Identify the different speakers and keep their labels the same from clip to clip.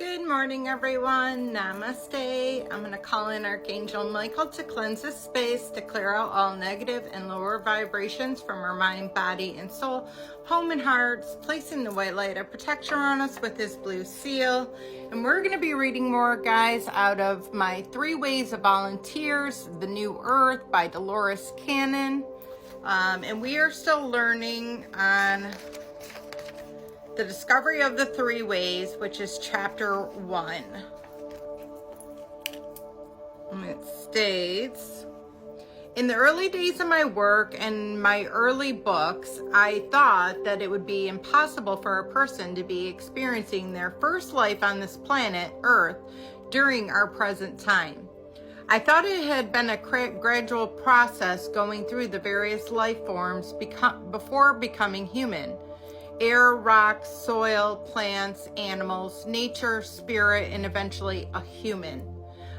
Speaker 1: Good morning, everyone. Namaste. I'm going to call in Archangel Michael to cleanse this space, to clear out all negative and lower vibrations from our mind, body, and soul, home and hearts, placing the white light of protection on us with his blue seal. And we're going to be reading more, guys, out of my 3 Ways of Volunteers, The New Earth by Dolores Cannon. And we are still learning on the discovery of the 3 ways, which is chapter 1. And it states, in the early days of my work and my early books, I thought that it would be impossible for a person to be experiencing their first life on this planet, Earth, during our present time. I thought it had been a gradual process going through the various life forms before becoming human. Air, rocks, soil, plants, animals, nature, spirit, and eventually a human.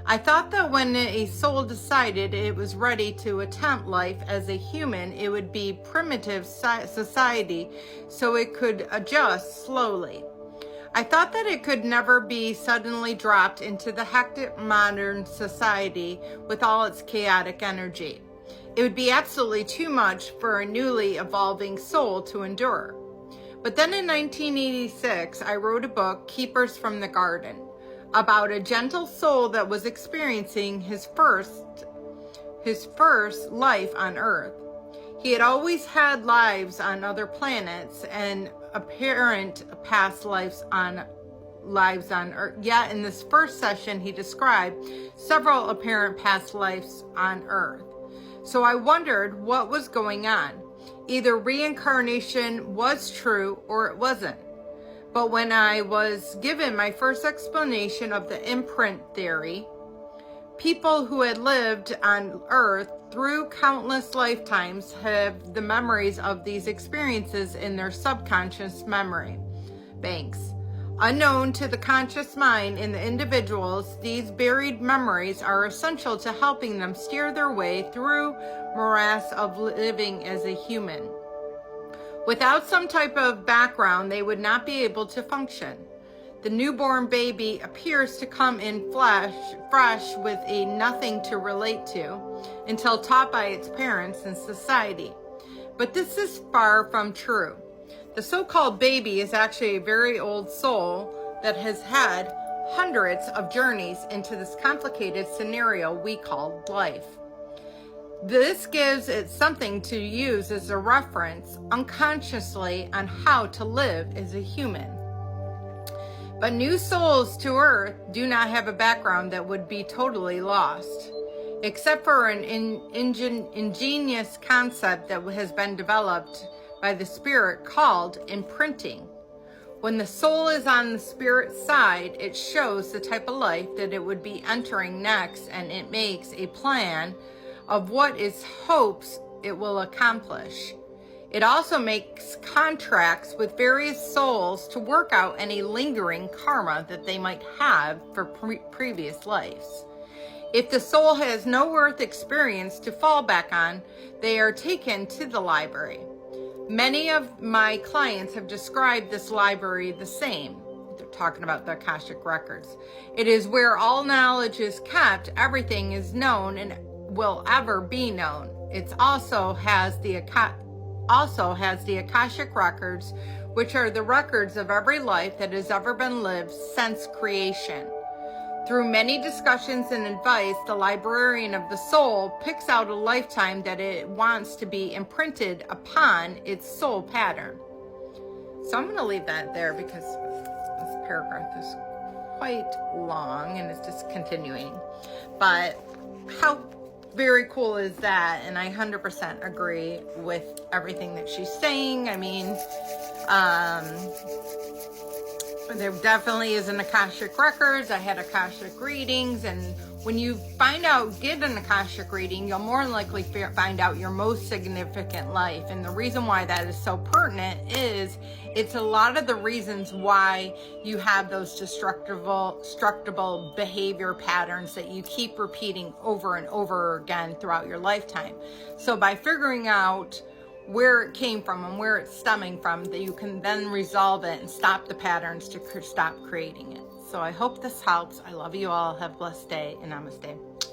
Speaker 1: I thought that when a soul decided it was ready to attempt life as a human, it would be primitive society, so it could adjust slowly. I thought that it could never be suddenly dropped into the hectic modern society with all its chaotic energy. It would be absolutely too much for a newly evolving soul to endure. But then in 1986, I wrote a book, Keepers from the Garden, about a gentle soul that was experiencing his first life on Earth. He had always had lives on other planets and apparent past lives on Earth. Yet in this first session, he described several apparent past lives on Earth. So I wondered what was going on. Either reincarnation was true or it wasn't. But when I was given my first explanation of the imprint theory, people who had lived on Earth through countless lifetimes have the memories of these experiences in their subconscious memory banks. Unknown to the conscious mind in the individuals, these buried memories are essential to helping them steer their way through morass of living as a human. Without some type of background, they would not be able to function. The newborn baby appears to come in fresh with a nothing to relate to until taught by its parents and society. But this is far from true. The so-called baby is actually a very old soul that has had hundreds of journeys into this complicated scenario we call life. This gives it something to use as a reference unconsciously on how to live as a human. But new souls to Earth do not have a background that would be totally lost, except for an ingenious concept that has been developed by the spirit called imprinting. When the soul is on the spirit side, it shows the type of life that it would be entering next, and it makes a plan of what it hopes it will accomplish. It also makes contracts with various souls to work out any lingering karma that they might have for previous lives. If the soul has no Earth experience to fall back on, they are taken to the library. Many of my clients have described this library the same. They're talking about the Akashic Records. It is where all knowledge is kept, everything is known and will ever be known. It also has the Akashic Records, which are the records of every life that has ever been lived since creation. Through many discussions and advice, the librarian of the soul picks out a lifetime that it wants to be imprinted upon its soul pattern. So I'm going to leave that there because this paragraph is quite long and it's just continuing. But how very cool is that? And I 100% agree with everything that she's saying. I mean, there definitely is an Akashic Records. I had Akashic readings, and when you get an Akashic reading, you'll more than likely find out your most significant life. And the reason why that is so pertinent is it's a lot of the reasons why you have those destructible behavior patterns that you keep repeating over and over again throughout your lifetime. So by figuring out where it came from and where it's stemming from, that you can then resolve it and stop the patterns to stop creating it. So I hope this helps. I love you all. Have a blessed day, and namaste.